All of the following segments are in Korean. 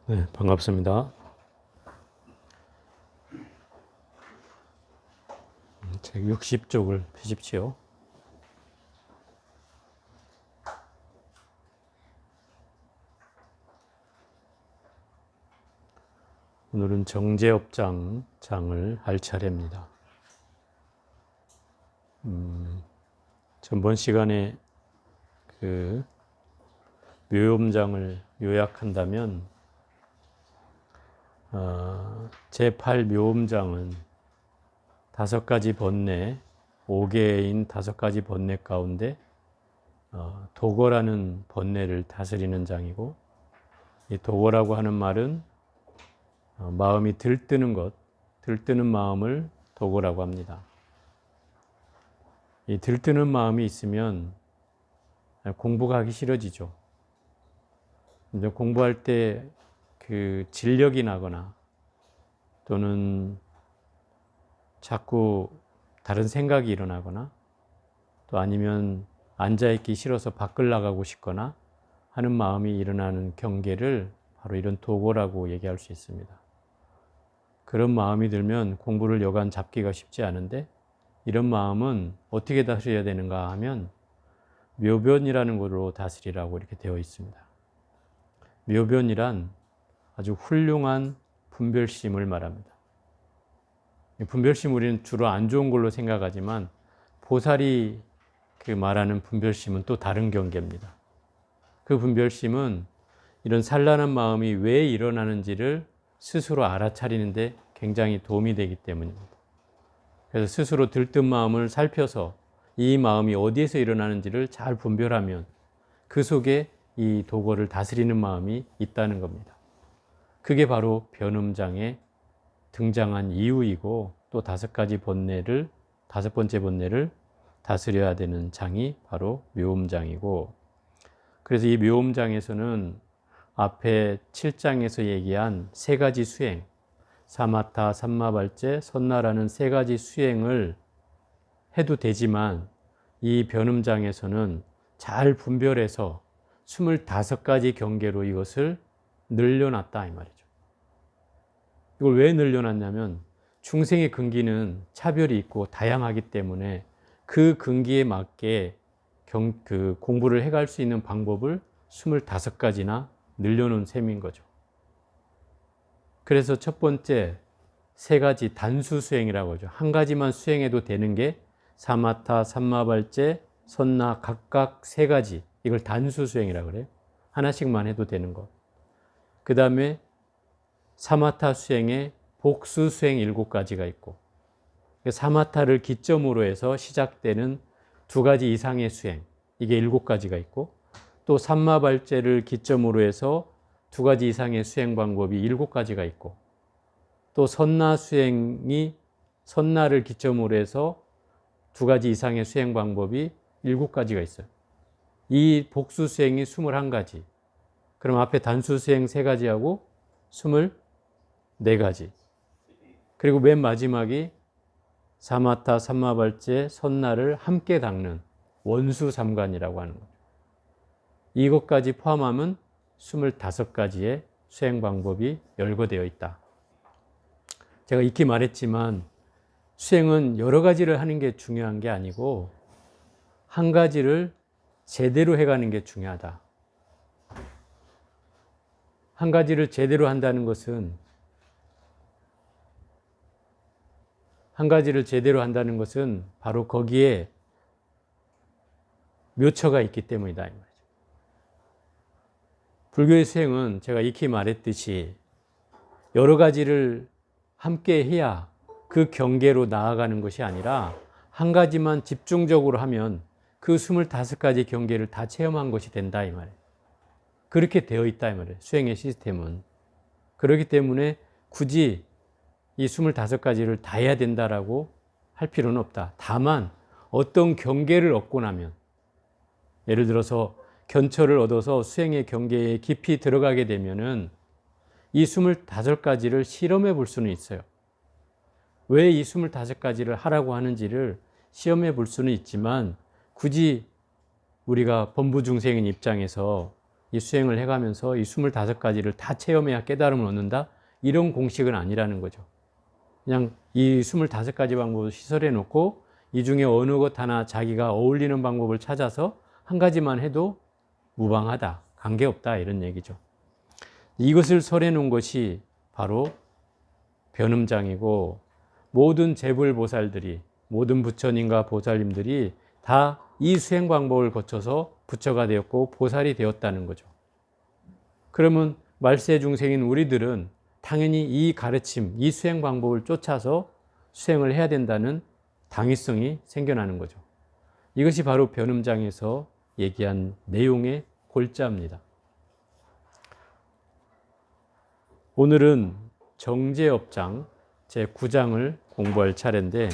네, 반갑습니다. 책 60쪽을 펴십시오. 오늘은 정제업장 장을 할 차례입니다. 전번 시간에 그 묘음장을 요약한다면 제8 묘음장은 5가지 번뇌, 5개인 5가지 번뇌 가운데 도거라는 번뇌를 다스리는 장이고, 이 도거라고 하는 말은 마음이 들뜨는 것, 들뜨는 마음을 도거라고 합니다. 이 들뜨는 마음이 있으면 공부가 하기 싫어지죠. 이제 공부할 때 그 진력이 나거나 또는 자꾸 다른 생각이 일어나거나 또 아니면 앉아있기 싫어서 밖을 나가고 싶거나 하는 마음이 일어나는 경계를 바로 이런 도거라고 얘기할 수 있습니다. 그런 마음이 들면 공부를 여간 잡기가 쉽지 않은데, 이런 마음은 어떻게 다스려야 되는가 하면 묘변이라는 것으로 다스리라고 이렇게 되어 있습니다. 묘변이란 아주 훌륭한 분별심을 말합니다. 분별심 우리는 주로 안 좋은 걸로 생각하지만 보살이 그 말하는 분별심은 또 다른 경계입니다. 그 분별심은 이런 산란한 마음이 왜 일어나는지를 스스로 알아차리는데 굉장히 도움이 되기 때문입니다. 그래서 스스로 들뜬 마음을 살펴서 이 마음이 어디에서 일어나는지를 잘 분별하면 그 속에 이 도거를 다스리는 마음이 있다는 겁니다. 그게 바로 변음장에 등장한 이유이고, 또 5가지 번뇌를, 5번째 번뇌를 다스려야 되는 장이 바로 묘음장이고, 그래서 이 묘음장에서는 앞에 7장에서 얘기한 3가지 수행, 사마타, 삼마발제, 선나라는 3가지 수행을 해도 되지만, 이 변음장에서는 잘 분별해서 25가지 경계로 이것을 늘려놨다 이 말이죠. 이걸 왜 늘려놨냐면 중생의 근기는 차별이 있고 다양하기 때문에 그 근기에 맞게 공부를 해갈 수 있는 방법을 25가지나 늘려놓은 셈인 거죠. 그래서 첫 번째 3가지 단수 수행이라고 하죠. 한 가지만 수행해도 되는 게 사마타, 삼마발제, 선나 각각 3가지, 이걸 단수 수행이라고 그래요. 하나씩만 해도 되는 것. 그 다음에 사마타 수행에 복수 수행 7가지가 있고, 사마타를 기점으로 해서 시작되는 2가지 이상의 수행, 이게 7가지가 있고, 또 삼마발제를 기점으로 해서 2가지 이상의 수행 방법이 7가지가 있고, 또 선나 수행이 선나를 기점으로 해서 2가지 이상의 수행 방법이 7가지가 있어요. 이 복수 수행이 21가지. 그럼 앞에 단수 수행 3가지하고 24가지. 그리고 맨 마지막이 사마타, 삼마발제, 선나를 함께 닦는 원수 삼관이라고 하는 거죠. 이것까지 포함하면 25가지의 수행 방법이 열거되어 있다. 제가 익히 말했지만 수행은 여러 가지를 하는 게 중요한 게 아니고 한 가지를 제대로 해가는 게 중요하다. 한 가지를 제대로 한다는 것은 바로 거기에 묘처가 있기 때문이다 이 말이죠. 불교의 수행은 제가 익히 말했듯이 여러 가지를 함께 해야 그 경계로 나아가는 것이 아니라 한 가지만 집중적으로 하면 그 25가지 경계를 다 체험한 것이 된다 이 말이에요. 그렇게 되어 있다 이 말이에요. 수행의 시스템은. 그렇기 때문에 굳이 이 25가지를 다 해야 된다라고 할 필요는 없다. 다만 어떤 경계를 얻고 나면, 예를 들어서 견처를 얻어서 수행의 경계에 깊이 들어가게 되면은 이 25가지를 실험해 볼 수는 있어요. 왜 이 25가지를 하라고 하는지를 시험해 볼 수는 있지만, 굳이 우리가 범부중생인 입장에서 이 수행을 해가면서 이 25가지를 다 체험해야 깨달음을 얻는다? 이런 공식은 아니라는 거죠. 그냥 이 25가지 방법을 시설해 놓고 이 중에 어느 것 하나 자기가 어울리는 방법을 찾아서 한 가지만 해도 무방하다, 관계없다 이런 얘기죠. 이것을 설해 놓은 것이 바로 변음장이고 모든 재불보살들이, 모든 부처님과 보살님들이 다 이 수행 방법을 거쳐서 부처가 되었고 보살이 되었다는 거죠. 그러면 말세 중생인 우리들은 당연히 이 가르침, 이 수행 방법을 쫓아서 수행을 해야 된다는 당위성이 생겨나는 거죠. 이것이 바로 변음장에서 얘기한 내용의 골자입니다. 오늘은 정제업장 제9장을 공부할 차례인데,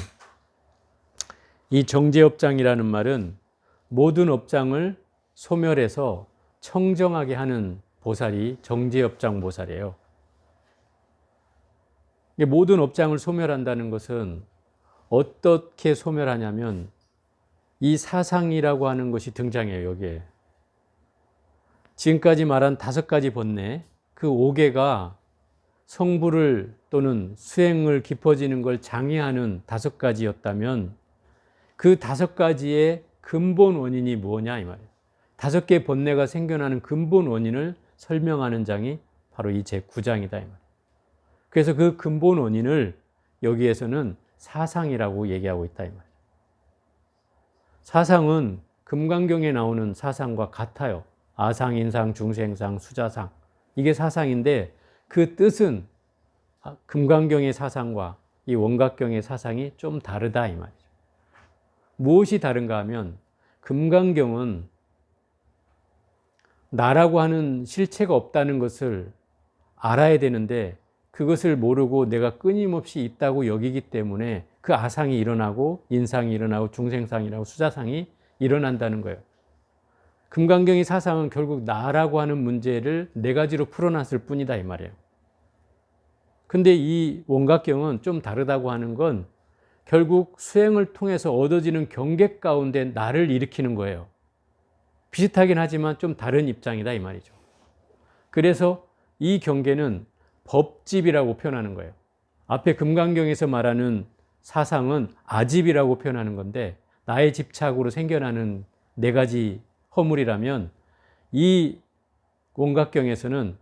이 정제업장이라는 말은 모든 업장을 소멸해서 청정하게 하는 보살이 정제업장 보살이에요. 모든 업장을 소멸한다는 것은 어떻게 소멸하냐면 이 사상이라고 하는 것이 등장해요. 여기에 지금까지 말한 5가지 번뇌, 그 5개가 성불을 또는 수행을 깊어지는 걸 장애하는 5가지였다면 그 5가지의 근본 원인이 뭐냐 이 말이에요. 5개의 번뇌가 생겨나는 근본 원인을 설명하는 장이 바로 이 제9장이다 이 말이에요. 그래서 그 근본 원인을 여기에서는 사상이라고 얘기하고 있다 이 말이에요. 사상은 금강경에 나오는 사상과 같아요. 아상, 인상, 중생상, 수자상, 이게 사상인데 그 뜻은 금강경의 사상과 이 원각경의 사상이 좀 다르다 이 말이죠. 무엇이 다른가 하면 금강경은 나라고 하는 실체가 없다는 것을 알아야 되는데 그것을 모르고 내가 끊임없이 있다고 여기기 때문에 그 아상이 일어나고 인상이 일어나고 중생상이라고 수자상이 일어난다는 거예요. 금강경의 사상은 결국 나라고 하는 문제를 4가지로 풀어놨을 뿐이다 이 말이에요. 근데 이 원각경은 좀 다르다고 하는 건 결국 수행을 통해서 얻어지는 경계 가운데 나를 일으키는 거예요. 비슷하긴 하지만 좀 다른 입장이다 이 말이죠. 그래서 이 경계는 법집이라고 표현하는 거예요. 앞에 금강경에서 말하는 사상은 아집이라고 표현하는 건데 나의 집착으로 생겨나는 4가지 허물이라면 이 원각경에서는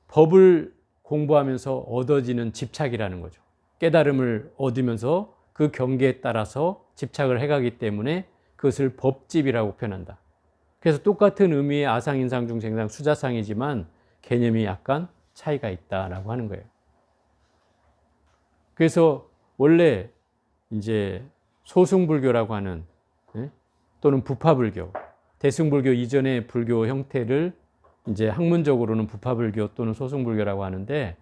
법을 공부하면서 얻어지는 집착이라는 거죠. 깨달음을 얻으면서 그 경계에 따라서 집착을 해가기 때문에 그것을 법집이라고 표현한다. 그래서 똑같은 의미의 아상, 인상, 중생상, 수자상이지만 개념이 약간 차이가 있다라고 하는 거예요. 그래서 원래 이제 소승불교라고 하는 또는 부파불교, 대승불교 이전의 불교 형태를 이제 학문적으로는 부파불교 또는 소승불교라고 하는데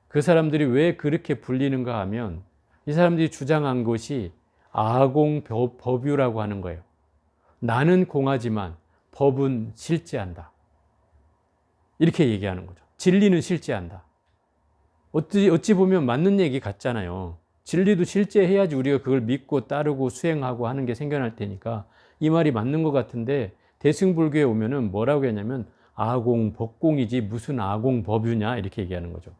그 사람들이 왜 그렇게 불리는가 하면 이 사람들이 주장한 것이 아공법유라고 하는 거예요. 나는 공하지만 법은 실제한다. 이렇게 얘기하는 거죠. 진리는 실제한다. 어찌 보면 맞는 얘기 같잖아요. 진리도 실제해야지 우리가 그걸 믿고 따르고 수행하고 하는 게 생겨날 테니까 이 말이 맞는 것 같은데 대승불교에 오면은 뭐라고 했냐면 아공, 법공이지 무슨 아공, 법유냐 이렇게 얘기하는 거죠.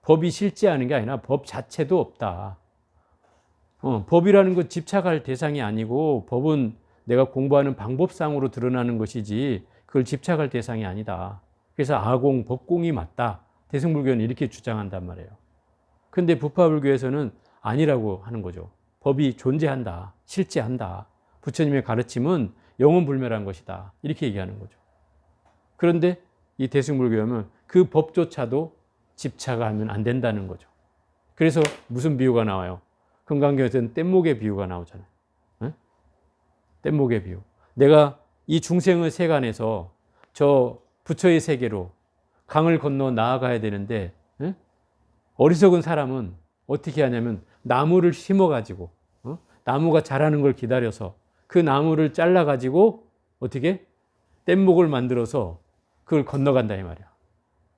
법이 실제하는 게 아니라 법 자체도 없다. 법이라는 건 집착할 대상이 아니고 법은 내가 공부하는 방법상으로 드러나는 것이지 그걸 집착할 대상이 아니다. 그래서 아공, 법공이 맞다. 대승불교는 이렇게 주장한단 말이에요. 근데 부파불교에서는 아니라고 하는 거죠. 법이 존재한다. 실제한다. 부처님의 가르침은 영원불멸한 것이다. 이렇게 얘기하는 거죠. 그런데 이 대승불교는 그 법조차도 집착하면 안 된다는 거죠. 그래서 무슨 비유가 나와요? 금강경에서는 뗏목의 비유가 나오잖아요. 네? 뗏목의 비유. 내가 이 중생의 세간에서 저 부처의 세계로 강을 건너 나아가야 되는데 어리석은 사람은 어떻게 하냐면 나무를 심어가지고 나무가 자라는 걸 기다려서 그 나무를 잘라가지고 어떻게 뗏목을 만들어서 그걸 건너간다 이 말이야.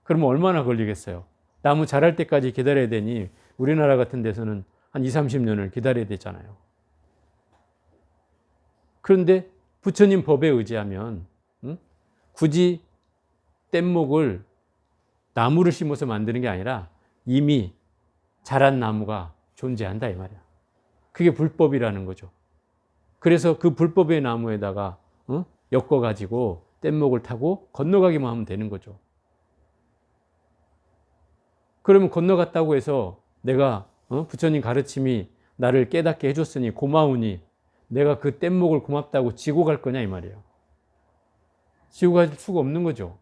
그러면 얼마나 걸리겠어요? 나무 자랄 때까지 기다려야 되니 우리나라 같은 데서는 한 20-30년을 기다려야 되잖아요. 그런데 부처님 법에 의지하면 굳이 뗏목을 나무를 심어서 만드는 게 아니라 이미 자란 나무가 존재한다 이 말이야. 그게 불법이라는 거죠. 그래서 그 불법의 나무에다가 엮어가지고 뗏목을 타고 건너가기만 하면 되는 거죠. 그러면 건너갔다고 해서 내가 부처님 가르침이 나를 깨닫게 해줬으니 고마우니 내가 그 뗏목을 고맙다고 지고 갈 거냐 이 말이에요. 지고 갈 수가 없는 거죠.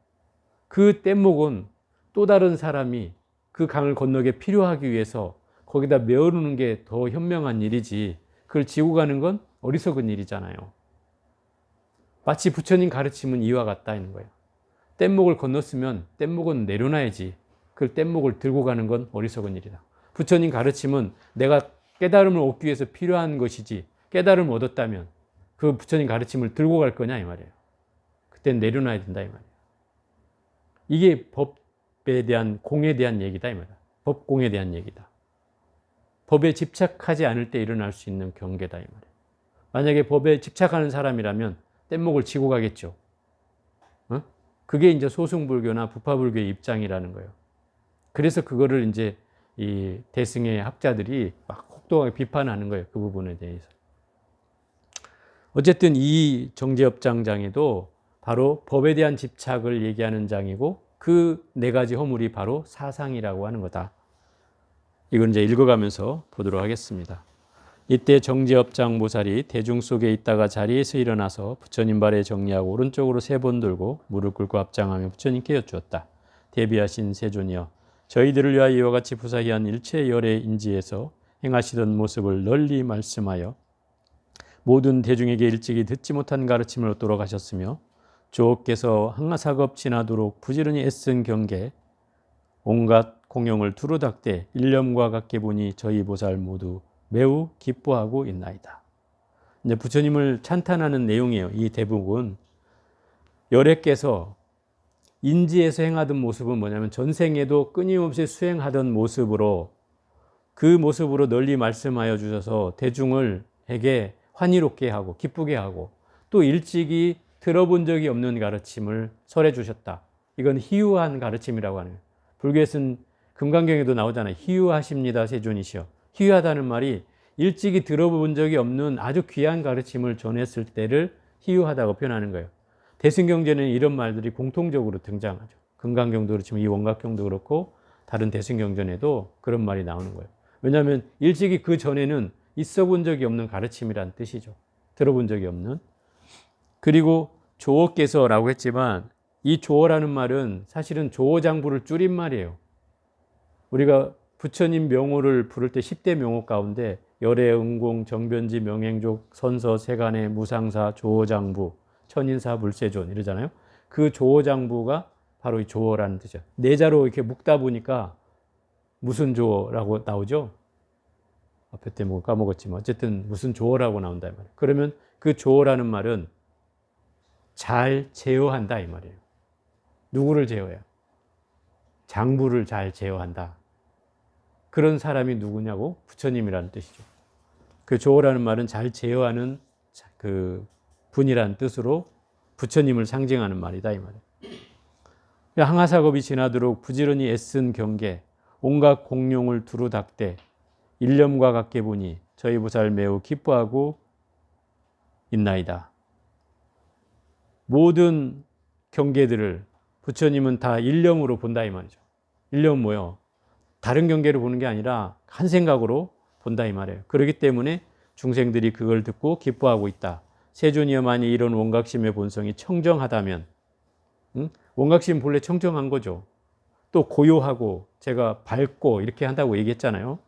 그 뗏목은 또 다른 사람이 그 강을 건너게 필요하기 위해서 거기다 메어놓는 게 더 현명한 일이지 그걸 지고 가는 건 어리석은 일이잖아요. 마치 부처님 가르침은 이와 같다는 거예요. 뗏목을 건넜으면 뗏목은 내려놔야지 그 뗏목을 들고 가는 건 어리석은 일이다. 부처님 가르침은 내가 깨달음을 얻기 위해서 필요한 것이지 깨달음을 얻었다면 그 부처님 가르침을 들고 갈 거냐 이 말이에요. 그땐 내려놔야 된다 이 말이에요. 이게 법에 대한 공에 대한 얘기다 이 말이야. 법공에 대한 얘기다. 법에 집착하지 않을 때 일어날 수 있는 경계다 이 말이에요. 만약에 법에 집착하는 사람이라면 뗏목을 지고 가겠죠. 그게 이제 소승불교나 부파불교의 입장이라는 거예요. 그래서 그거를 이제 이 대승의 학자들이 막 혹독하게 비판하는 거예요. 그 부분에 대해서. 어쨌든 이 정제업장장에도 바로 법에 대한 집착을 얘기하는 장이고 그 네 가지 허물이 바로 사상이라고 하는 거다. 이걸 이제 읽어가면서 보도록 하겠습니다. 이때 정제업장 보살이 대중 속에 있다가 자리에서 일어나서 부처님 발에 정리하고 오른쪽으로 3번 돌고 무릎 꿇고 합장하며 부처님께 여쭈었다. 대비하신 세존이여, 저희들을 위하여 이와 같이 부사히한 일체 열의 인지에서 행하시던 모습을 널리 말씀하여 모든 대중에게 일찍이 듣지 못한 가르침을 얻도록 하셨으며 주옥께서 항사급 지나도록 부지런히 애쓴 경계 온갖 공용을 두루 닦되 일념과 같게 보니 저희 보살 모두 매우 기뻐하고 있나이다. 이제 부처님을 찬탄하는 내용이에요. 이 대부분 열애께서 인지에서 행하던 모습은 뭐냐면 전생에도 끊임없이 수행하던 모습으로 그 모습으로 널리 말씀하여 주셔서 대중을 에게 환희롭게 하고 기쁘게 하고 또 일찍이 들어본 적이 없는 가르침을 설해 주셨다. 이건 희유한 가르침이라고 하는 거예요. 불교에서는 금강경에도 나오잖아요. 희유하십니다 세존이시여. 희유하다는 말이 일찍이 들어본 적이 없는 아주 귀한 가르침을 전했을 때를 희유하다고 표현하는 거예요. 대승경전에는 이런 말들이 공통적으로 등장하죠. 금강경도 그렇지만 이 원각경도 그렇고 다른 대승경전에도 그런 말이 나오는 거예요. 왜냐하면 일찍이 그 전에는 있어 본 적이 없는 가르침이란 뜻이죠. 들어본 적이 없는. 그리고 조어께서라고 했지만 이 조어라는 말은 사실은 조어장부를 줄인 말이에요. 우리가 부처님 명호를 부를 때 10대 명호 가운데 열애, 응공, 정변지, 명행족, 선서, 세간의, 무상사, 조어장부, 천인사, 불세존 이러잖아요. 그 조어장부가 바로 이 조어라는 뜻이에요. 내자로 이렇게 묶다 보니까 무슨 조어라고 나오죠? 앞에 때 뭐 까먹었지만 어쨌든 무슨 조어라고 나온다 이 말이에요. 그러면 그 조어라는 말은 잘 제어한다 이 말이에요. 누구를 제어해요? 장부를 잘 제어한다. 그런 사람이 누구냐고? 부처님이라는 뜻이죠. 그 조어라는 말은 잘 제어하는 그 분이라는 뜻으로 부처님을 상징하는 말이다 이 말이에요. 항하사겁이 지나도록 부지런히 애쓴 경계 온갖 공용을 두루 닦되 일념과 같게 보니 저희 보살 매우 기뻐하고 있나이다. 모든 경계들을 부처님은 다 일념으로 본다 이 말이죠. 일념은 뭐요? 다른 경계로 보는 게 아니라 한 생각으로 본다 이 말이에요. 그렇기 때문에 중생들이 그걸 듣고 기뻐하고 있다. 세존이여만이 이런 원각심의 본성이 청정하다면, 원각심 본래 청정한 거죠. 또 고요하고 제가 밝고 이렇게 한다고 얘기했잖아요.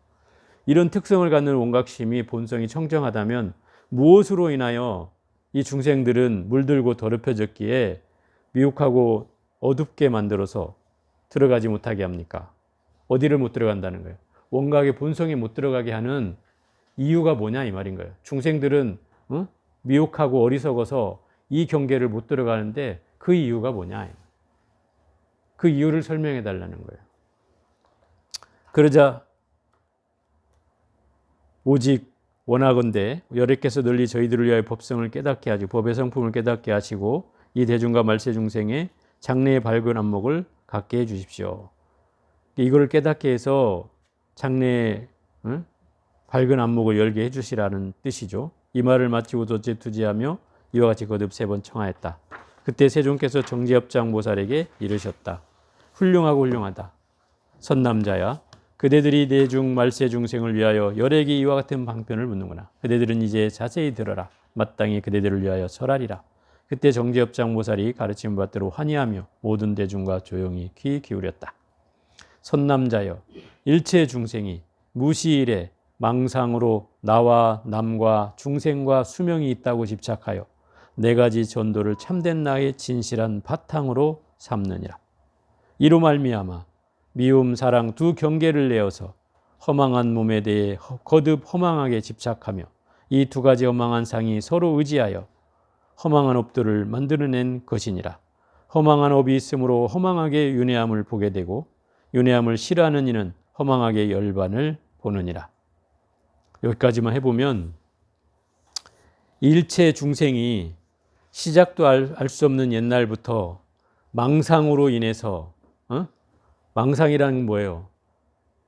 이런 특성을 갖는 원각심이 본성이 청정하다면 무엇으로 인하여 이 중생들은 물들고 더럽혀졌기에 미혹하고 어둡게 만들어서 들어가지 못하게 합니까? 어디를 못 들어간다는 거예요? 원각의 본성에 못 들어가게 하는 이유가 뭐냐 이 말인 거예요. 중생들은 미혹하고 어리석어서 이 경계를 못 들어가는데 그 이유가 뭐냐? 그 이유를 설명해 달라는 거예요. 그러자 오직 원하건대 열애께서 널리 저희들을 위하여 법성을 깨닫게 하시고 법의 성품을 깨닫게 하시고 이 대중과 말세 중생의 장래의 밝은 안목을 갖게 해주십시오. 이거를 깨닫게 해서 장래의 밝은 안목을 열게 해주시라는 뜻이죠. 이 말을 마치고 도체 투지하며 이와 같이 거듭 3번 청하였다. 그때 세존께서 정지협장보살에게 이르셨다. 훌륭하다. 선남자야, 그대들이 대중 말세 중생을 위하여 열에게 이와 같은 방편을 묻는구나. 그대들은 이제 자세히 들어라. 마땅히 그대들을 위하여 설하리라. 그때 정지협장보살이 가르침 받대로 환희하며 모든 대중과 조용히 귀 기울였다. 선남자여, 일체 중생이 무시일에 망상으로 나와 남과 중생과 수명이 있다고 집착하여 4가지 전도를 참된 나의 진실한 바탕으로 삼느니라. 이로 말미암아 미움, 사랑 두 경계를 내어서 허망한 몸에 대해 거듭 허망하게 집착하며 이 2가지 허망한 상이 서로 의지하여 허망한 업들을 만들어낸 것이니라. 허망한 업이 있으므로 허망하게 윤회함을 보게 되고 윤회함을 싫어하는 이는 허망하게 열반을 보느니라. 여기까지만 해보면 일체 중생이 시작도 알 수 없는 옛날부터 망상으로 인해서 망상이라는 뭐예요?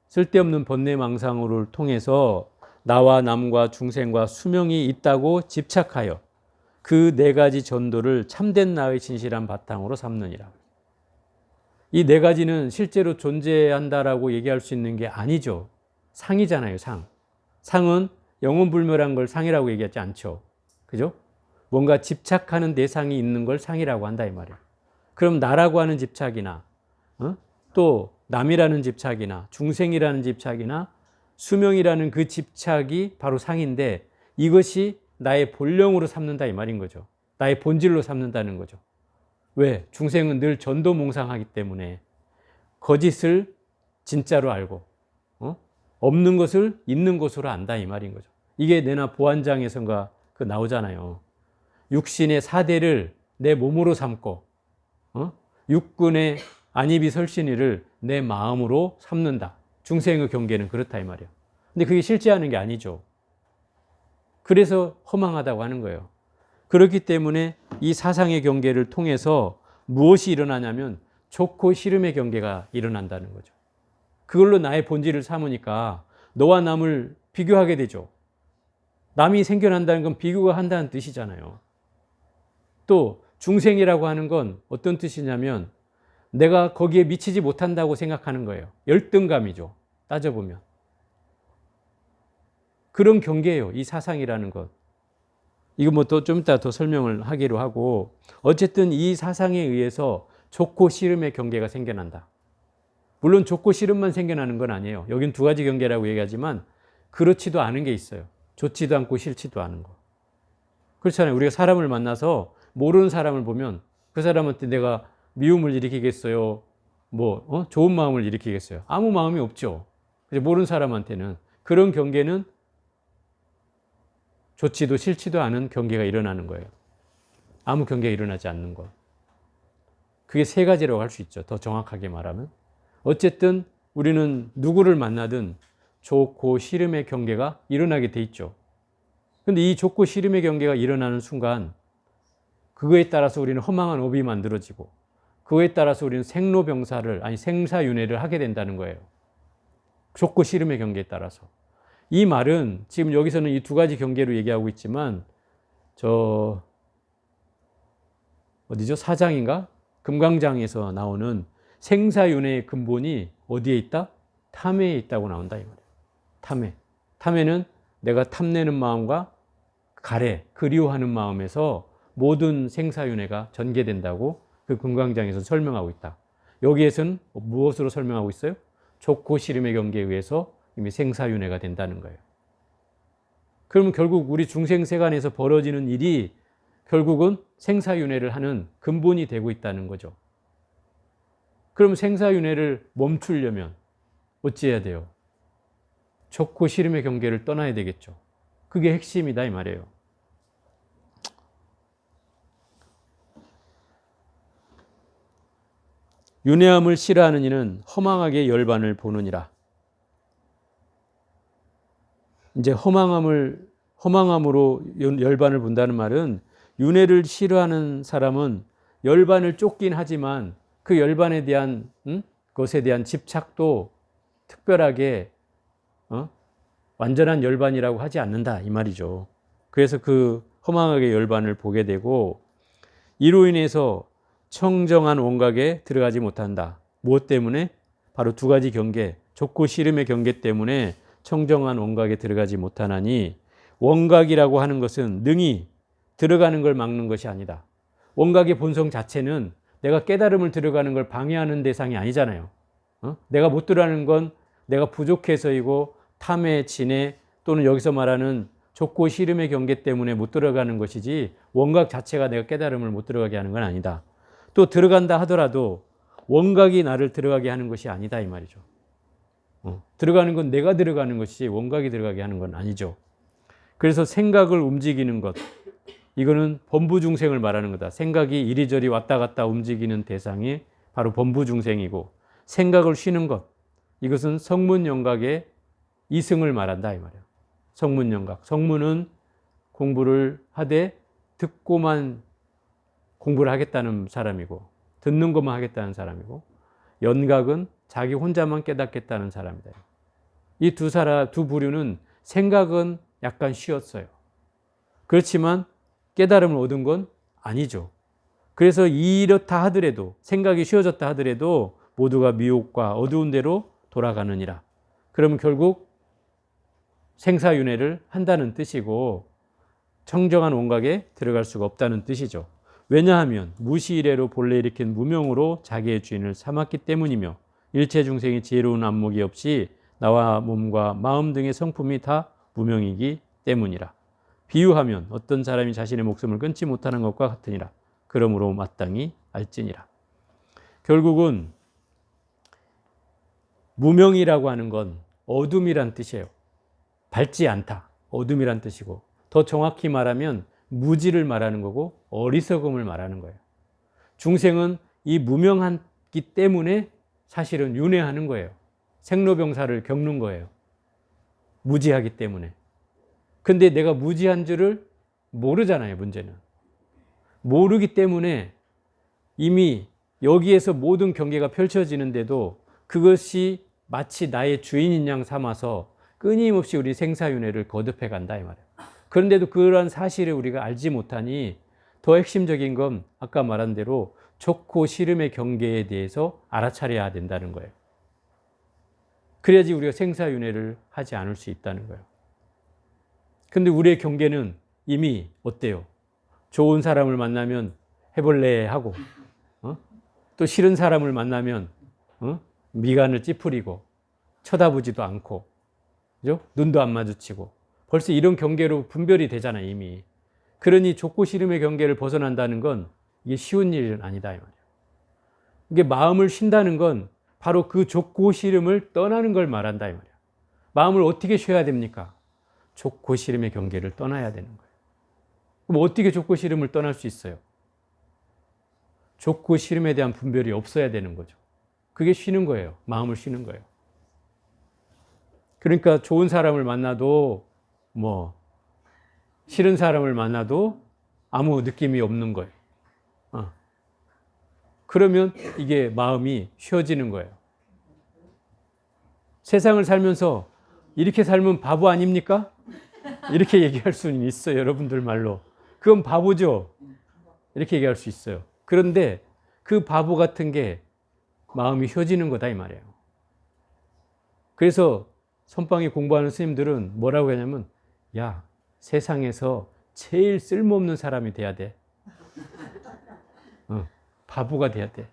쓸데없는 번뇌 망상으로 통해서 나와 남과 중생과 수명이 있다고 집착하여 그 4가지 전도를 참된 나의 진실한 바탕으로 삼느니라. 이 4가지는 실제로 존재한다라고 얘기할 수 있는 게 아니죠. 상이잖아요, 상. 상은 영원불멸한 걸 상이라고 얘기하지 않죠. 그죠? 뭔가 집착하는 대상이 있는 걸 상이라고 한다 이 말이에요. 그럼 나라고 하는 집착이나 또 남이라는 집착이나 중생이라는 집착이나 수명이라는 그 집착이 바로 상인데 이것이 나의 본령으로 삼는다 이 말인 거죠. 나의 본질로 삼는다는 거죠. 왜? 중생은 늘 전도몽상하기 때문에 거짓을 진짜로 알고 없는 것을 있는 것으로 안다 이 말인 거죠. 이게 내나 보안장에선가 그 나오잖아요. 육신의 4대를 내 몸으로 삼고 육군의 안입이 설신이를 내 마음으로 삼는다. 중생의 경계는 그렇다 이 말이에요. 근데 그게 실제하는 게 아니죠. 그래서 허망하다고 하는 거예요. 그렇기 때문에 이 사상의 경계를 통해서 무엇이 일어나냐면 좋고 싫음의 경계가 일어난다는 거죠. 그걸로 나의 본질을 삼으니까 너와 남을 비교하게 되죠. 남이 생겨난다는 건 비교가 한다는 뜻이잖아요. 또 중생이라고 하는 건 어떤 뜻이냐면 내가 거기에 미치지 못한다고 생각하는 거예요. 열등감이죠. 따져보면. 그런 경계예요. 이 사상이라는 것. 이거 뭐 또 좀 이따 더 설명을 하기로 하고 어쨌든 이 사상에 의해서 좋고 싫음의 경계가 생겨난다. 물론 좋고 싫음만 생겨나는 건 아니에요. 여긴 2가지 경계라고 얘기하지만 그렇지도 않은 게 있어요. 좋지도 않고 싫지도 않은 거. 그렇잖아요. 우리가 사람을 만나서 모르는 사람을 보면 그 사람한테 내가 미움을 일으키겠어요? 좋은 마음을 일으키겠어요? 아무 마음이 없죠. 모르는 사람한테는. 그런 경계는 좋지도 싫지도 않은 경계가 일어나는 거예요. 아무 경계가 일어나지 않는 것. 그게 3가지라고 할 수 있죠. 더 정확하게 말하면. 어쨌든 우리는 누구를 만나든 좋고 싫음의 경계가 일어나게 돼 있죠. 그런데 이 좋고 싫음의 경계가 일어나는 순간 그거에 따라서 우리는 허망한 업이 만들어지고 그거에 따라서 우리는 생사윤회를 하게 된다는 거예요. 좋고 싫음의 경계에 따라서. 이 말은 지금 여기서는 이 2가지 경계로 얘기하고 있지만 어디죠? 사장인가? 금강장에서 나오는 생사윤회의 근본이 어디에 있다? 탐회에 있다고 나온다 이 말이에요. 탐회는 내가 탐내는 마음과 그리워하는 마음에서 모든 생사윤회가 전개된다고 그 금강장에서 설명하고 있다. 여기에서는 무엇으로 설명하고 있어요? 좋고 싫음의 경계에 의해서 이미 생사윤회가 된다는 거예요. 그러면 결국 우리 중생세간에서 벌어지는 일이 결국은 생사윤회를 하는 근본이 되고 있다는 거죠. 그럼 생사윤회를 멈추려면 어찌해야 돼요? 좋고 싫음의 경계를 떠나야 되겠죠. 그게 핵심이다 이 말이에요. 윤회함을 싫어하는 이는 허망하게 열반을 보느니라. 이제 허망함으로 열반을 본다는 말은 윤회를 싫어하는 사람은 열반을 쫓긴 하지만 그 열반에 대한 것에 대한 집착도 특별하게 완전한 열반이라고 하지 않는다 이 말이죠. 그래서 그 허망하게 열반을 보게 되고 이로 인해서 청정한 원각에 들어가지 못한다. 무엇 때문에? 바로 두 가지 경계, 좋고 싫음의 경계 때문에 청정한 원각에 들어가지 못하나니 원각이라고 하는 것은 능히 들어가는 걸 막는 것이 아니다. 원각의 본성 자체는 내가 깨달음을 들어가는 걸 방해하는 대상이 아니잖아요. 내가 못 들어가는 건 내가 부족해서이고 탐에 진해 또는 여기서 말하는 좋고 싫음의 경계 때문에 못 들어가는 것이지 원각 자체가 내가 깨달음을 못 들어가게 하는 건 아니다. 또 들어간다 하더라도 원각이 나를 들어가게 하는 것이 아니다 이 말이죠. 들어가는 건 내가 들어가는 것이지 원각이 들어가게 하는 건 아니죠. 그래서 생각을 움직이는 것, 이거는 범부중생을 말하는 거다. 생각이 이리저리 왔다 갔다 움직이는 대상이 바로 범부중생이고, 생각을 쉬는 것, 이것은 성문영각의 이승을 말한다 이 말이에요. 성문영각. 성문은 공부를 하되 듣고만 공부를 하겠다는 사람이고, 듣는 것만 하겠다는 사람이고, 연각은 자기 혼자만 깨닫겠다는 사람이다. 이 두 부류는 생각은 약간 쉬었어요. 그렇지만 깨달음을 얻은 건 아니죠. 그래서 이렇다 하더라도, 생각이 쉬어졌다 하더라도 모두가 미혹과 어두운 데로 돌아가느니라. 그러면 결국 생사윤회를 한다는 뜻이고 청정한 원각에 들어갈 수가 없다는 뜻이죠. 왜냐하면 무시이래로 본래 일으킨 무명으로 자기의 주인을 삼았기 때문이며 일체 중생이 지혜로운 안목이 없이 나와 몸과 마음 등의 성품이 다 무명이기 때문이라. 비유하면 어떤 사람이 자신의 목숨을 끊지 못하는 것과 같으니라. 그러므로 마땅히 알지니라. 결국은 무명이라고 하는 건 어둠이란 뜻이에요. 밝지 않다. 어둠이란 뜻이고, 더 정확히 말하면 무지를 말하는 거고 어리석음을 말하는 거예요. 중생은 이 무명하기 때문에 사실은 윤회하는 거예요. 생로병사를 겪는 거예요. 무지하기 때문에. 근데 내가 무지한 줄을 모르잖아요, 문제는. 모르기 때문에 이미 여기에서 모든 경계가 펼쳐지는데도 그것이 마치 나의 주인인 양 삼아서 끊임없이 우리 생사윤회를 거듭해 간다 이 말이에요. 그런데도 그러한 사실을 우리가 알지 못하니 더 핵심적인 건 아까 말한 대로 좋고 싫음의 경계에 대해서 알아차려야 된다는 거예요. 그래야지 우리가 생사윤회를 하지 않을 수 있다는 거예요. 근데 우리의 경계는 이미 어때요? 좋은 사람을 만나면 해볼래 하고, 또 싫은 사람을 만나면 미간을 찌푸리고 쳐다보지도 않고, 그죠? 눈도 안 마주치고, 벌써 이런 경계로 분별이 되잖아요, 이미. 그러니 좋고 싫음의 경계를 벗어난다는 건 이게 쉬운 일은 아니다 이 말이에요. 이게 마음을 쉰다는 건 바로 그 좋고 싫음을 떠나는 걸 말한다 이 말이에요. 마음을 어떻게 쉬어야 됩니까? 좋고 싫음의 경계를 떠나야 되는 거예요. 그럼 어떻게 좋고 싫음을 떠날 수 있어요? 좋고 싫음에 대한 분별이 없어야 되는 거죠. 그게 쉬는 거예요. 마음을 쉬는 거예요. 그러니까 좋은 사람을 만나도 싫은 사람을 만나도 아무 느낌이 없는 거예요. 그러면 이게 마음이 쉬어지는 거예요. 세상을 살면서 이렇게 살면 바보 아닙니까? 이렇게 얘기할 수는 있어요. 여러분들 말로. 그건 바보죠. 이렇게 얘기할 수 있어요. 그런데 그 바보 같은 게 마음이 쉬어지는 거다 이 말이에요. 그래서 선방에 공부하는 스님들은 뭐라고 하냐면, 야, 세상에서 제일 쓸모없는 사람이 돼야 돼. 바보가 돼야 돼.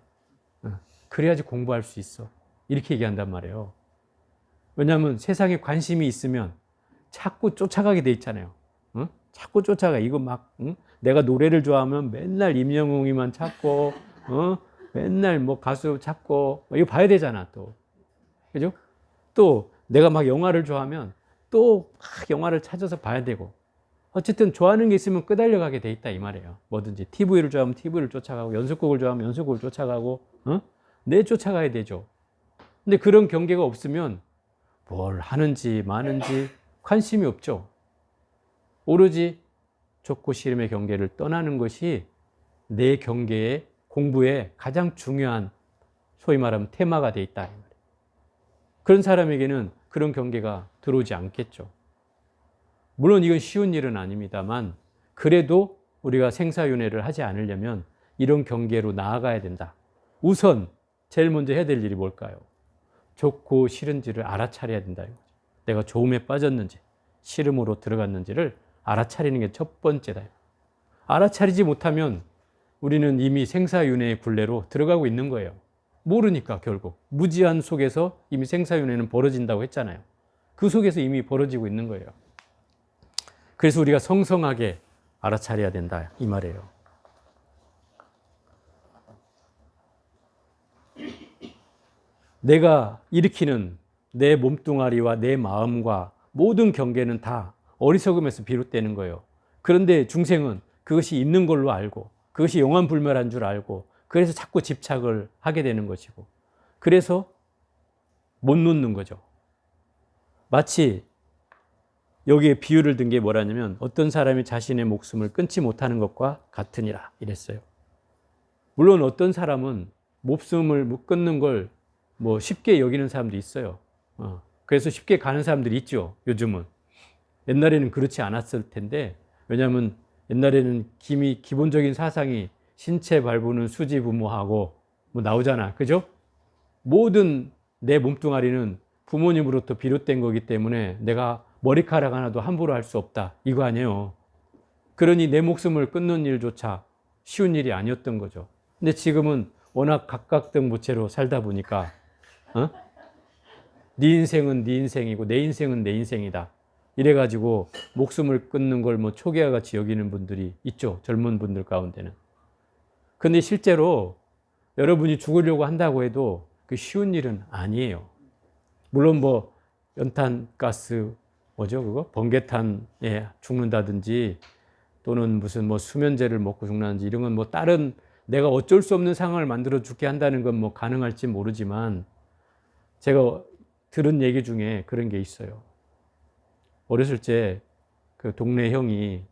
그래야지 공부할 수 있어. 이렇게 얘기한단 말이에요. 왜냐하면 세상에 관심이 있으면 자꾸 쫓아가게 돼 있잖아요. 자꾸 쫓아가. 이거 막 내가 노래를 좋아하면 맨날 임영웅이만 찾고, 맨날 뭐 가수 찾고, 이거 봐야 되잖아 또. 그죠? 또 내가 막 영화를 좋아하면 또 막 영화를 찾아서 봐야 되고, 어쨌든 좋아하는 게 있으면 끄달려가게 돼 있다 이 말이에요. 뭐든지 TV를 좋아하면 TV를 쫓아가고, 연습곡을 좋아하면 연습곡을 쫓아가고, 내 쫓아가야 되죠. 근데 그런 경계가 없으면 뭘 하는지 마는지 관심이 없죠. 오로지 좋고 싫음의 경계를 떠나는 것이 내 경계의 공부에 가장 중요한 소위 말하면 테마가 돼 있다. 그런 사람에게는 그런 경계가 들어오지 않겠죠. 물론 이건 쉬운 일은 아닙니다만 그래도 우리가 생사윤회를 하지 않으려면 이런 경계로 나아가야 된다. 우선 제일 먼저 해야 될 일이 뭘까요? 좋고 싫은지를 알아차려야 된다. 내가 좋음에 빠졌는지 싫음으로 들어갔는지를 알아차리는 게 첫 번째다. 알아차리지 못하면 우리는 이미 생사윤회의 굴레로 들어가고 있는 거예요. 모르니까 결국 무지한 속에서 이미 생사윤회는 벌어진다고 했잖아요. 그 속에서 이미 벌어지고 있는 거예요. 그래서 우리가 성성하게 알아차려야 된다 이 말이에요. 내가 일으키는 내 몸뚱아리와 내 마음과 모든 경계는 다 어리석음에서 비롯되는 거예요. 그런데 중생은 그것이 있는 걸로 알고 그것이 영원불멸한 줄 알고 그래서 자꾸 집착을 하게 되는 것이고 그래서 못 놓는 거죠. 마치 여기에 비유를 든 게 뭐라냐면 어떤 사람이 자신의 목숨을 끊지 못하는 것과 같으니라 이랬어요. 물론 어떤 사람은 목숨을 끊는 걸 뭐 쉽게 여기는 사람도 있어요. 그래서 쉽게 가는 사람들이 있죠. 요즘은. 옛날에는 그렇지 않았을 텐데 왜냐하면 옛날에는 기본적인 사상이 신체 발부는 수지부모하고 뭐 나오잖아. 그죠? 모든 내 몸뚱아리는 부모님으로부터 비롯된 거기 때문에 내가 머리카락 하나도 함부로 할 수 없다. 이거 아니에요. 그러니 내 목숨을 끊는 일조차 쉬운 일이 아니었던 거죠. 근데 지금은 워낙 각각등무체로 살다 보니까 네 인생은 네 인생이고 내 인생은 내 인생이다. 이래가지고 목숨을 끊는 걸 뭐 초기와 같이 여기는 분들이 있죠. 젊은 분들 가운데는. 근데 실제로 여러분이 죽으려고 한다고 해도 그 쉬운 일은 아니에요. 물론 뭐 연탄가스 뭐죠 그거? 번개탄에 죽는다든지 또는 무슨 뭐 수면제를 먹고 죽는다든지 이런 건 뭐 다른 내가 어쩔 수 없는 상황을 만들어 죽게 한다는 건 뭐 가능할지 모르지만 제가 들은 얘기 중에 그런 게 있어요. 어렸을 때 그 동네 형이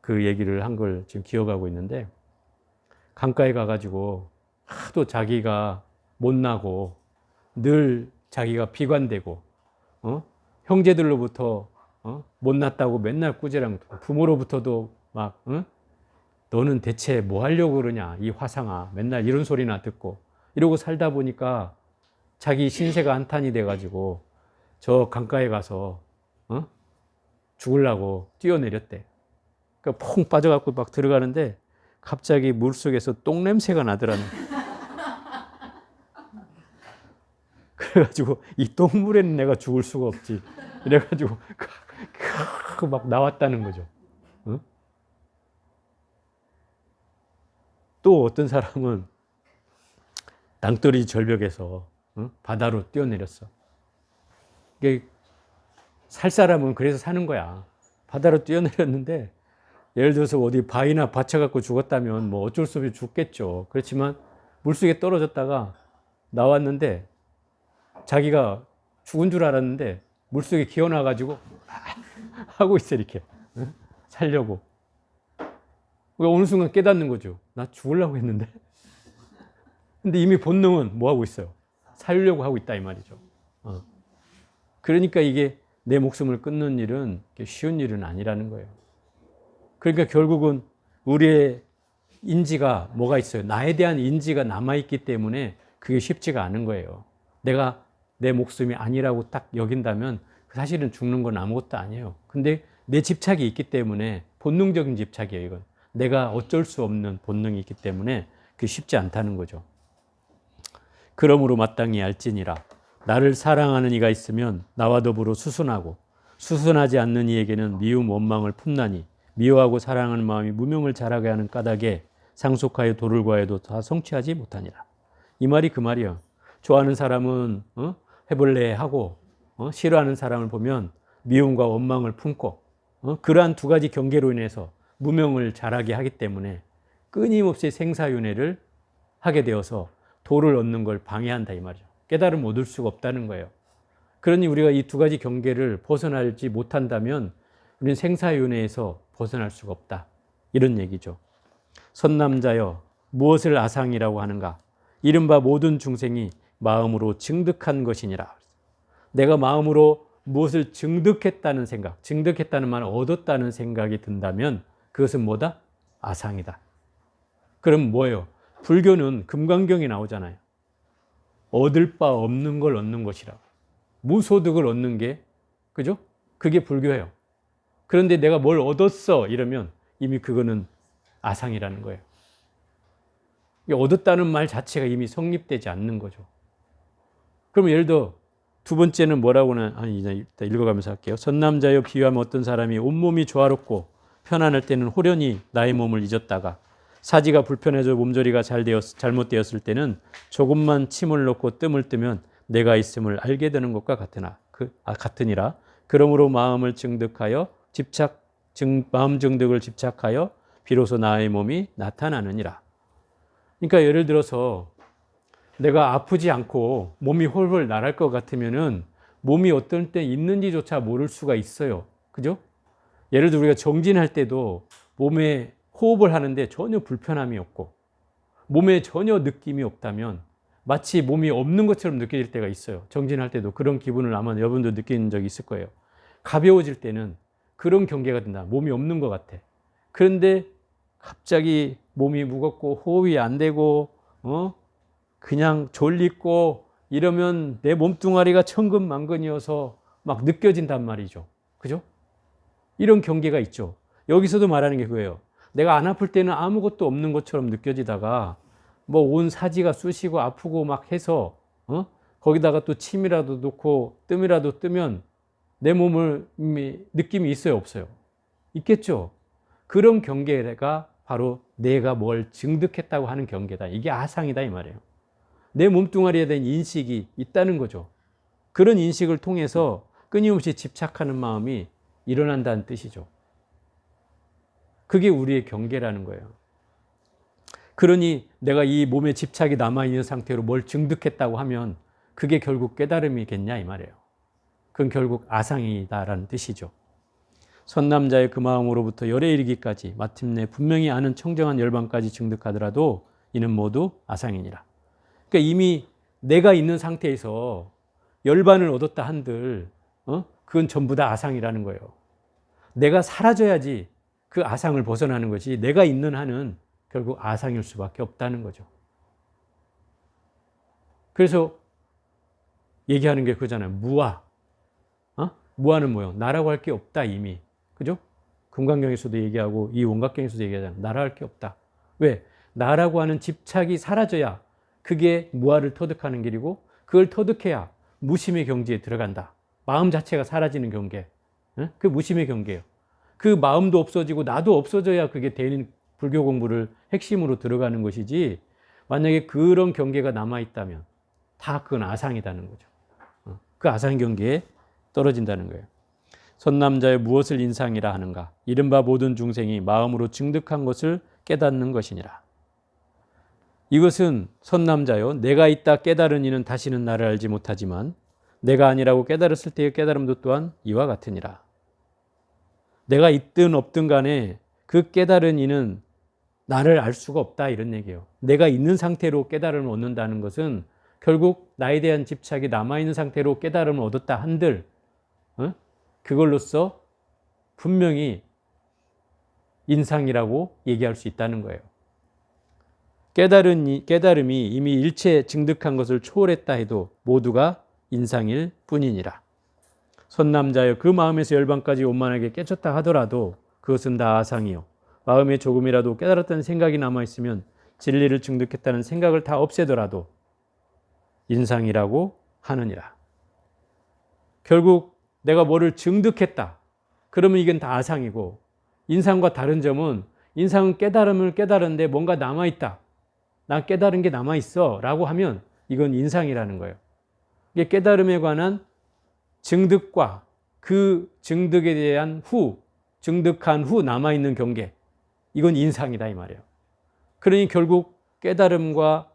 그 얘기를 한 걸 지금 기억하고 있는데 강가에 가가지고 하도 자기가 못나고 늘 자기가 비관되고 형제들로부터 못났다고 맨날 꾸지랑 부모로부터도 막 너는 대체 뭐 하려고 그러냐 이 화상아 맨날 이런 소리나 듣고 이러고 살다 보니까 자기 신세가 한탄이 돼가지고 저 강가에 가서 죽으려고 뛰어내렸대. 그러니까 퐁 빠져갖고 막 들어가는데 갑자기 물속에서 똥냄새가 나더라는. 그래가지고 이 똥물에는 내가 죽을 수가 없지. 이래가지고 막 나왔다는 거죠. 또 어떤 사람은 낭떠러지 절벽에서 바다로 뛰어내렸어. 이게 살 사람은 그래서 사는 거야. 바다로 뛰어내렸는데 예를 들어서 어디 바위나 받쳐갖고 죽었다면 뭐 어쩔 수 없이 죽겠죠. 그렇지만 물속에 떨어졌다가 나왔는데 자기가 죽은 줄 알았는데 물속에 기어나가지고 하고 있어 이렇게 살려고. 어느 순간 깨닫는 거죠. 나 죽으려고 했는데. 근데 이미 본능은 뭐 하고 있어요? 살려고 하고 있다 이 말이죠. 그러니까 이게 내 목숨을 끊는 일은 쉬운 일은 아니라는 거예요. 그러니까 결국은 우리의 인지가 뭐가 있어요? 나에 대한 인지가 남아있기 때문에 그게 쉽지가 않은 거예요. 내가 내 목숨이 아니라고 딱 여긴다면 사실은 죽는 건 아무것도 아니에요. 근데 내 집착이 있기 때문에 본능적인 집착이에요. 이건 내가 어쩔 수 없는 본능이 있기 때문에 그게 쉽지 않다는 거죠. 그러므로 마땅히 알지니라. 나를 사랑하는 이가 있으면 나와 더불어 수순하고 수순하지 않는 이에게는 미움 원망을 품나니 미워하고 사랑하는 마음이 무명을 자라게 하는 까닭에 상속하여 도를 구하여도 다 성취하지 못하니라. 이 말이 그 말이야. 좋아하는 사람은 해볼래 하고 싫어하는 사람을 보면 미움과 원망을 품고 그러한 두 가지 경계로 인해서 무명을 자라게 하기 때문에 끊임없이 생사윤회를 하게 되어서 도를 얻는 걸 방해한다 이 말이죠. 깨달음을 얻을 수가 없다는 거예요. 그러니 우리가 이 두 가지 경계를 벗어나지 못한다면 우리는 생사윤회에서 벗어날 수가 없다. 이런 얘기죠. 선남자여 무엇을 아상이라고 하는가? 이른바 모든 중생이 마음으로 증득한 것이니라. 내가 마음으로 무엇을 증득했다는 생각, 증득했다는 말은 얻었다는 생각이 든다면 그것은 뭐다? 아상이다. 그럼 뭐예요? 불교는 금강경에 나오잖아요. 얻을 바 없는 걸 얻는 것이라고. 무소득을 얻는 게, 그죠? 그게 불교예요. 그런데 내가 뭘 얻었어 이러면 이미 그거는 아상이라는 거예요. 얻었다는 말 자체가 이미 성립되지 않는 거죠. 그럼 예를 들어 두 번째는 뭐라고는, 이제 일단 읽어가면서 할게요. 선남자여 비유하면 어떤 사람이 온몸이 조화롭고 편안할 때는 호련히 나의 몸을 잊었다가 사지가 불편해져 몸조리가 잘못되었을 때는 조금만 침을 놓고 뜸을 뜨면 내가 있음을 알게 되는 것과 같으니라. 그러므로 마음 증득을 집착하여 비로소 나의 몸이 나타나느니라. 그러니까 예를 들어서 내가 아프지 않고 몸이 홀홀 날아갈 것 같으면은 몸이 어떤 때 있는지조차 모를 수가 있어요. 그죠? 예를 들어 우리가 정진할 때도 몸에 호흡을 하는데 전혀 불편함이 없고 몸에 전혀 느낌이 없다면 마치 몸이 없는 것처럼 느껴질 때가 있어요. 정진할 때도 그런 기분을 아마 여러분도 느끼는 적이 있을 거예요. 가벼워질 때는 그런 경계가 된다. 몸이 없는 것 같아. 그런데 갑자기 몸이 무겁고 호흡이 안 되고 그냥 졸리고 이러면 내 몸뚱아리가 천근만근이어서 막 느껴진단 말이죠. 그죠? 이런 경계가 있죠. 여기서도 말하는 게 그거예요. 내가 안 아플 때는 아무것도 없는 것처럼 느껴지다가 뭐 온 사지가 쑤시고 아프고 막 해서 거기다가 또 침이라도 넣고 뜸이라도 뜨면 내 몸을 느낌이 있어요, 없어요? 있겠죠. 그런 경계가 바로 내가 뭘 증득했다고 하는 경계다. 이게 아상이다 이 말이에요. 내 몸뚱아리에 대한 인식이 있다는 거죠. 그런 인식을 통해서 끊임없이 집착하는 마음이 일어난다는 뜻이죠. 그게 우리의 경계라는 거예요. 그러니 내가 이 몸에 집착이 남아있는 상태로 뭘 증득했다고 하면 그게 결국 깨달음이겠냐 이 말이에요. 그건 결국 아상이다라는 뜻이죠. 선남자의 그 마음으로부터 열에 이르기까지 마침내 분명히 아는 청정한 열반까지 증득하더라도 이는 모두 아상이니라. 그러니까 이미 내가 있는 상태에서 열반을 얻었다 한들 그건 전부 다 아상이라는 거예요. 내가 사라져야지 그 아상을 벗어나는 것이, 내가 있는 한은 결국 아상일 수밖에 없다는 거죠. 그래서 얘기하는 게 그거잖아요. 무아. 무아는 뭐예요? 나라고 할 게 없다 이미. 그죠? 금강경에서도 얘기하고 이 원각경에서도 얘기하잖아요. 나라 할 게 없다. 왜? 나라고 하는 집착이 사라져야 그게 무아를 터득하는 길이고, 그걸 터득해야 무심의 경지에 들어간다. 마음 자체가 사라지는 경계. 그 무심의 경계예요. 그 마음도 없어지고 나도 없어져야 그게 대인 불교 공부를 핵심으로 들어가는 것이지, 만약에 그런 경계가 남아있다면 다 그건 아상이라는 거죠. 그 아상 경계에 떨어진다는 거예요. 선남자의 무엇을 인상이라 하는가? 이른바 모든 중생이 마음으로 증득한 것을 깨닫는 것이니라. 이것은 선남자요, 내가 있다 깨달은 이는 다시는 나를 알지 못하지만 내가 아니라고 깨달았을 때의 깨달음도 또한 이와 같으니라. 내가 있든 없든 간에 그 깨달은 이는 나를 알 수가 없다 이런 얘기예요. 내가 있는 상태로 깨달음을 얻는다는 것은 결국 나에 대한 집착이 남아있는 상태로 깨달음을 얻었다 한들 그걸로써 분명히 인상이라고 얘기할 수 있다는 거예요. 깨달음이 이미 일체 증득한 것을 초월했다 해도 모두가 인상일 뿐이니라. 선남자여 그 마음에서 열반까지 원만하게 깨쳤다 하더라도 그것은 다 아상이요, 마음에 조금이라도 깨달았다는 생각이 남아있으면 진리를 증득했다는 생각을 다 없애더라도 인상이라고 하느니라. 결국 내가 뭐를 증득했다 그러면 이건 다 아상이고, 인상과 다른 점은 인상은 깨달음을 깨달았는데 뭔가 남아있다, 난 깨달은 게 남아있어 라고 하면 이건 인상이라는 거예요. 이게 깨달음에 관한 증득과 그 증득에 대한 증득한 후 남아있는 경계, 이건 인상이다 이 말이에요. 그러니 결국 깨달음과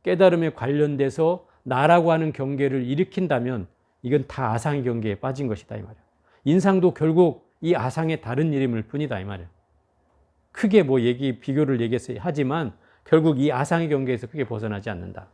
깨달음에 관련돼서 나라고 하는 경계를 일으킨다면 이건 다 아상의 경계에 빠진 것이다 이 말이에요. 인상도 결국 이 아상의 다른 이름일 뿐이다 이 말이에요. 크게 비교를 얘기해서 하지만 결국 이 아상의 경계에서 크게 벗어나지 않는다.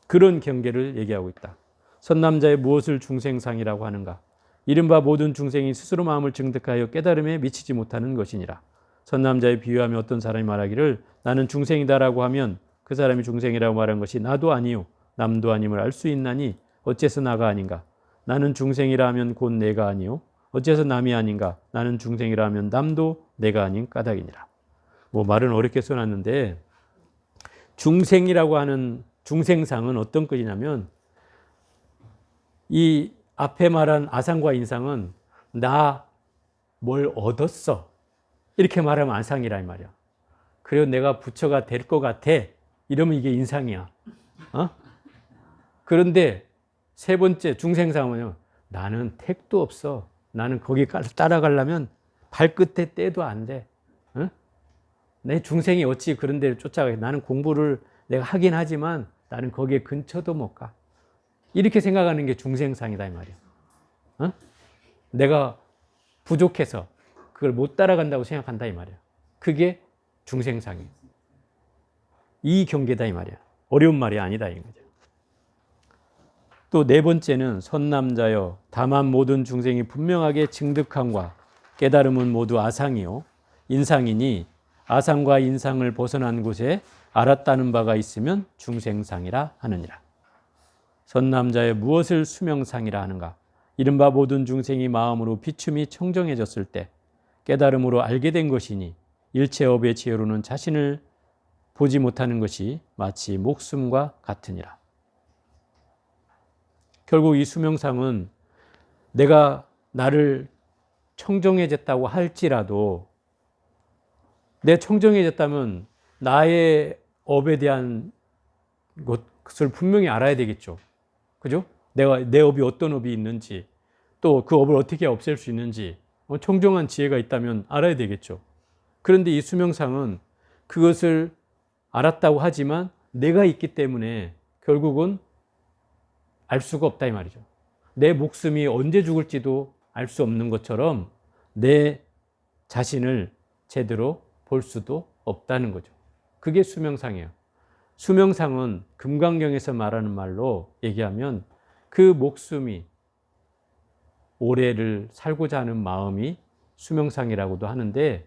그런 경계를 얘기하고 있다. 선남자의 무엇을 중생상이라고 하는가? 이른바 모든 중생이 스스로 마음을 증득하여 깨달음에 미치지 못하는 것이니라. 선남자의 비유하며 어떤 사람이 말하기를 나는 중생이다라고 하면 그 사람이 중생이라고 말한 것이 나도 아니요 남도 아님을 알 수 있나니 어째서 나가 아닌가? 나는 중생이라 하면 곧 내가 아니요 어째서 남이 아닌가? 나는 중생이라 하면 남도 내가 아닌 까닭이니라. 뭐 말은 어렵게 써놨는데 중생이라고 하는 중생상은 어떤 것이냐면 이 앞에 말한 아상과 인상은 나 뭘 얻었어 이렇게 말하면 아상이라 이 말이야. 그리고 내가 부처가 될 것 같아 이러면 이게 인상이야. 그런데 세 번째 중생상은요. 나는 택도 없어. 나는 거기 따라가려면 발끝에 떼도 안 돼. 내 중생이 어찌 그런 데를 쫓아가게. 나는 공부를 내가 하긴 하지만 나는 거기에 근처도 못 가. 이렇게 생각하는 게 중생상이다 이 말이야. 내가 부족해서 그걸 못 따라간다고 생각한다 이 말이야. 그게 중생상이에요. 이 경계다 이 말이야. 어려운 말이 아니다 이 거죠. 또 네 번째는 선남자여 다만 모든 중생이 분명하게 증득함과 깨달음은 모두 아상이요 인상이니 아상과 인상을 벗어난 곳에 알았다는 바가 있으면 중생상이라 하느니라. 선남자의 무엇을 수명상이라 하는가? 이른바 모든 중생이 마음으로 비춤이 청정해졌을 때 깨달음으로 알게 된 것이니 일체업의 지혜로는 자신을 보지 못하는 것이 마치 목숨과 같으니라. 결국 이 수명상은 내가 나를 청정해졌다고 할지라도 내 청정해졌다면 나의 업에 대한 것을 분명히 알아야 되겠죠. 그죠? 내 업이 어떤 업이 있는지 또 그 업을 어떻게 없앨 수 있는지 청정한 지혜가 있다면 알아야 되겠죠. 그런데 이 수명상은 그것을 알았다고 하지만 내가 있기 때문에 결국은 알 수가 없다 이 말이죠. 내 목숨이 언제 죽을지도 알 수 없는 것처럼 내 자신을 제대로 볼 수도 없다는 거죠. 그게 수명상이에요. 수명상은 금강경에서 말하는 말로 얘기하면 그 목숨이 오래를 살고자 하는 마음이 수명상이라고도 하는데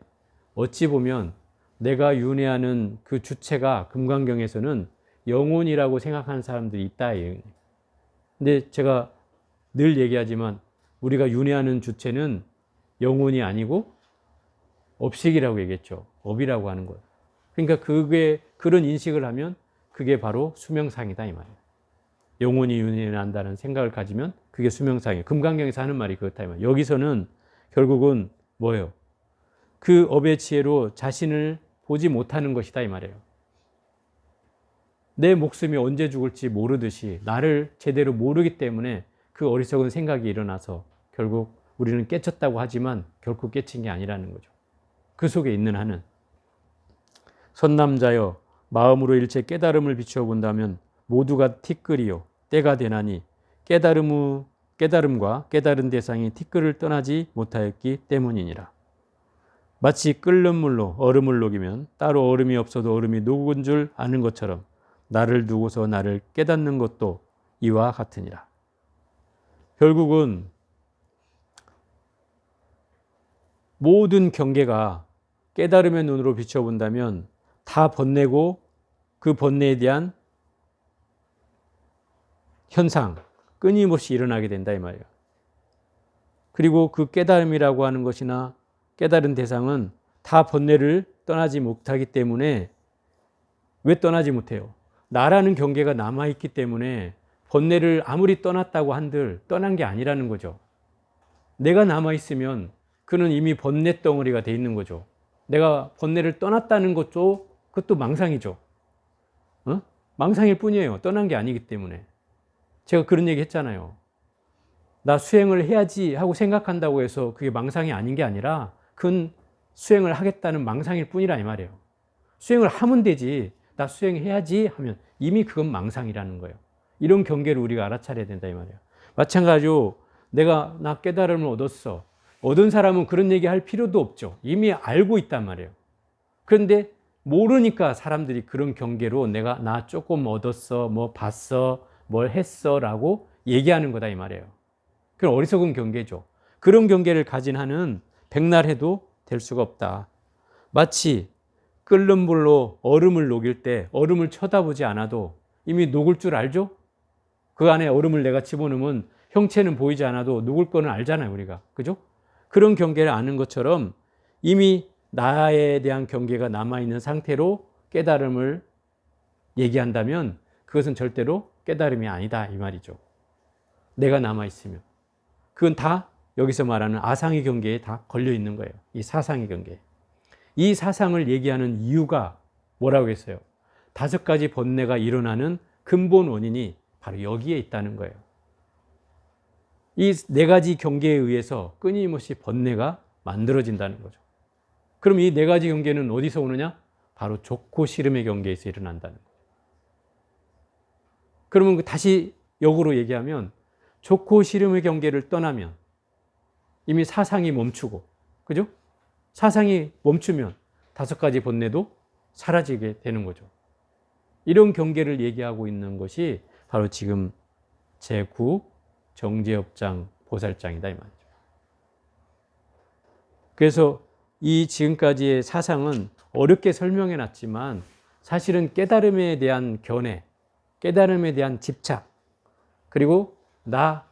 어찌 보면 내가 윤회하는 그 주체가 금강경에서는 영혼이라고 생각하는 사람들이 있다. 근데 제가 늘 얘기하지만 우리가 윤회하는 주체는 영혼이 아니고 업식이라고 얘기했죠. 업이라고 하는 거예요. 그러니까 그게 그런 인식을 하면 그게 바로 수명상이다 이 말이에요. 영혼이 윤회한다는 생각을 가지면 그게 수명상이에요. 금강경에서 하는 말이 그렇다 이 말이에요. 여기서는 결국은 뭐예요? 그 업의 지혜로 자신을 보지 못하는 것이다 이 말이에요. 내 목숨이 언제 죽을지 모르듯이 나를 제대로 모르기 때문에 그 어리석은 생각이 일어나서 결국 우리는 깨쳤다고 하지만 결코 깨친 게 아니라는 거죠. 그 속에 있는 한은 선남자여 마음으로 일체 깨달음을 비추어 본다면 모두가 티끌이요 때가 되나니 깨달음과 깨달은 대상이 티끌을 떠나지 못하였기 때문이니라. 마치 끓는 물로 얼음을 녹이면 따로 얼음이 없어도 얼음이 녹은 줄 아는 것처럼 나를 두고서 나를 깨닫는 것도 이와 같으니라. 결국은 모든 경계가 깨달음의 눈으로 비춰본다면 다 번뇌고 그 번뇌에 대한 현상 끊임없이 일어나게 된다 이 말이에요. 그리고 그 깨달음이라고 하는 것이나 깨달은 대상은 다 번뇌를 떠나지 못하기 때문에 왜 떠나지 못해요? 나라는 경계가 남아있기 때문에 번뇌를 아무리 떠났다고 한들 떠난 게 아니라는 거죠. 내가 남아있으면 그는 이미 번뇌 덩어리가 돼 있는 거죠. 내가 번뇌를 떠났다는 것도 그것도 망상이죠. 망상일 뿐이에요. 떠난 게 아니기 때문에. 제가 그런 얘기 했잖아요. 나 수행을 해야지 하고 생각한다고 해서 그게 망상이 아닌 게 아니라 그건 수행을 하겠다는 망상일 뿐이라 이 말이에요. 수행을 하면 되지. 나 수행해야지 하면 이미 그건 망상이라는 거예요. 이런 경계를 우리가 알아차려야 된다 이 말이에요. 마찬가지로 나 깨달음을 얻었어. 얻은 사람은 그런 얘기 할 필요도 없죠. 이미 알고 있단 말이에요. 그런데 모르니까 사람들이 그런 경계로 나 조금 얻었어, 뭐 봤어, 뭘 했어 라고 얘기하는 거다 이 말이에요. 그건 어리석은 경계죠. 그런 경계를 가진 한은 백날 해도 될 수가 없다. 마치 끓는 물로 얼음을 녹일 때 얼음을 쳐다보지 않아도 이미 녹을 줄 알죠? 그 안에 얼음을 내가 집어넣으면 형체는 보이지 않아도 녹을 거는 알잖아요, 우리가. 그죠? 그런 경계를 아는 것처럼 이미 나에 대한 경계가 남아있는 상태로 깨달음을 얘기한다면 그것은 절대로 깨달음이 아니다 이 말이죠. 내가 남아있으면. 그건 다 여기서 말하는 아상의 경계에 다 걸려 있는 거예요. 이 사상의 경계에. 이 사상을 얘기하는 이유가 뭐라고 했어요? 5가지 번뇌가 일어나는 근본 원인이 바로 여기에 있다는 거예요. 이 4가지 경계에 의해서 끊임없이 번뇌가 만들어진다는 거죠. 그럼 이 4가지 경계는 어디서 오느냐? 바로 좋고 싫음의 경계에서 일어난다는 거예요. 그러면 다시 역으로 얘기하면 좋고 싫음의 경계를 떠나면 이미 사상이 멈추고, 그죠? 사상이 멈추면 5가지 번뇌도 사라지게 되는 거죠. 이런 경계를 얘기하고 있는 것이 바로 지금 제9 정제업장 보살장이다 이 말이죠. 그래서 이 지금까지의 사상은 어렵게 설명해 놨지만 사실은 깨달음에 대한 견해, 깨달음에 대한 집착, 그리고 나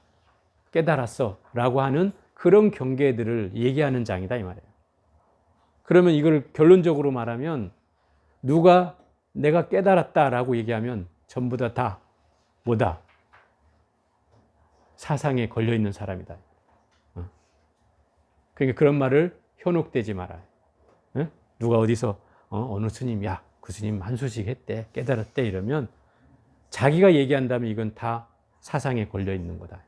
깨달았어 라고 하는 그런 경계들을 얘기하는 장이다 이 말이에요. 그러면 이걸 결론적으로 말하면 누가 내가 깨달았다라고 얘기하면 전부 다 뭐다? 사상에 걸려있는 사람이다. 그러니까 그런 말을 현혹되지 말아요. 누가 어디서 어느 스님, 야, 그 스님 한수씩 했대, 깨달았대 이러면 자기가 얘기한다면 이건 다 사상에 걸려있는 거다.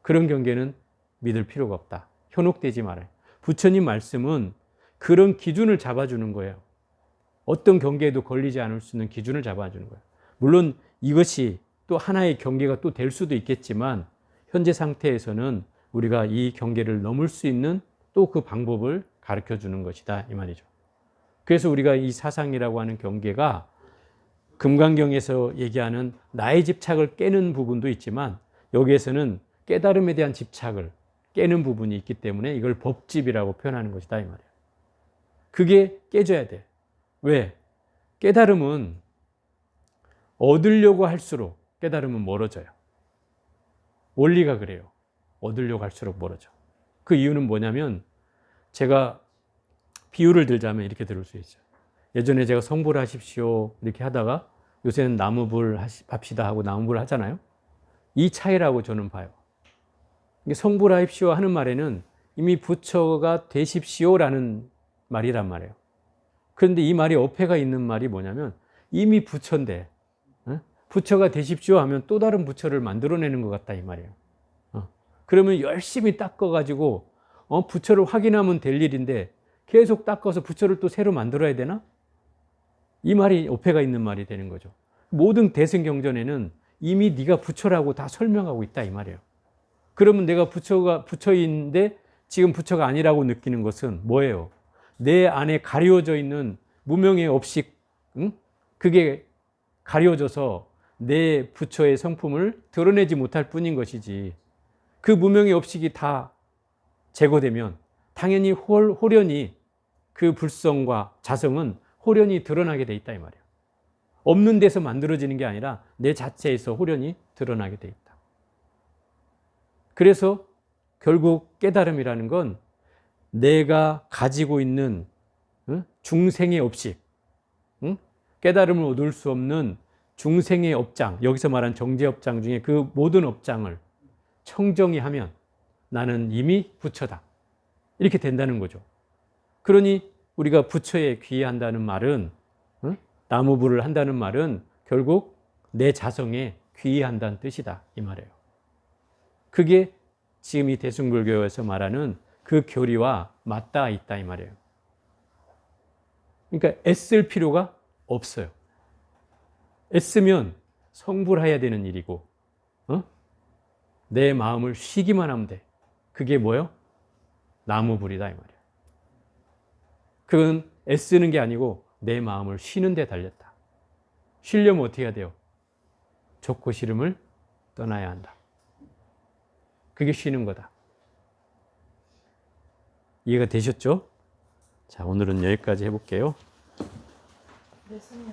그런 경계는 믿을 필요가 없다. 현혹되지 말아요. 부처님 말씀은 그런 기준을 잡아주는 거예요. 어떤 경계에도 걸리지 않을 수 있는 기준을 잡아주는 거예요. 물론 이것이 또 하나의 경계가 또 될 수도 있겠지만 현재 상태에서는 우리가 이 경계를 넘을 수 있는 또 그 방법을 가르쳐 주는 것이다 이 말이죠. 그래서 우리가 이 사상이라고 하는 경계가 금강경에서 얘기하는 나의 집착을 깨는 부분도 있지만 여기에서는 깨달음에 대한 집착을 깨는 부분이 있기 때문에 이걸 법집이라고 표현하는 것이다 이 말이에요. 그게 깨져야 돼. 왜? 깨달음은 얻으려고 할수록 깨달음은 멀어져요. 원리가 그래요. 얻으려고 할수록 멀어져. 그 이유는 뭐냐면 제가 비유를 들자면 이렇게 들을 수 있어요. 예전에 제가 성불 하십시오 이렇게 하다가 요새는 나무불 합시다 하고 나무불 하잖아요. 이 차이라고 저는 봐요. 성불하십시오 하는 말에는 이미 부처가 되십시오라는 말이란 말이에요. 그런데 이 말이 어폐가 있는 말이 뭐냐면 이미 부처인데 부처가 되십시오 하면 또 다른 부처를 만들어내는 것 같다 이 말이에요. 그러면 열심히 닦아가지고 부처를 확인하면 될 일인데 계속 닦아서 부처를 또 새로 만들어야 되나? 이 말이 어폐가 있는 말이 되는 거죠. 모든 대승경전에는 이미 네가 부처라고 다 설명하고 있다 이 말이에요. 그러면 내가 부처인데 지금 부처가 아니라고 느끼는 것은 뭐예요? 내 안에 가려져 있는 무명의 업식, 그게 가려져서 내 부처의 성품을 드러내지 못할 뿐인 것이지. 그 무명의 업식이 다 제거되면 당연히 홀연히 그 불성과 자성은 홀연히 드러나게 돼 있다 이 말이에요. 없는 데서 만들어지는 게 아니라 내 자체에서 홀연히 드러나게 돼 있다. 그래서 결국 깨달음이라는 건 내가 가지고 있는 중생의 업식, 깨달음을 얻을 수 없는 중생의 업장, 여기서 말한 정제업장 중에 그 모든 업장을 청정히 하면 나는 이미 부처다. 이렇게 된다는 거죠. 그러니 우리가 부처에 귀의한다는 말은, 나무불을 한다는 말은 결국 내 자성에 귀의한다는 뜻이다. 이 말이에요. 그게 지금 이 대승불교에서 말하는 그 교리와 맞닿아 있다. 이 말이에요. 그러니까 애쓸 필요가 없어요. 애쓰면 성불해야 되는 일이고, 내 마음을 쉬기만 하면 돼. 그게 뭐예요? 나무불이다 이 말이에요. 그건 애쓰는 게 아니고 내 마음을 쉬는 데 달렸다. 쉬려면 어떻게 해야 돼요? 좋고 싫음을 떠나야 한다. 그게 쉬는 거다. 이해가 되셨죠? 자, 오늘은 여기까지 해볼게요. 네, 선생님.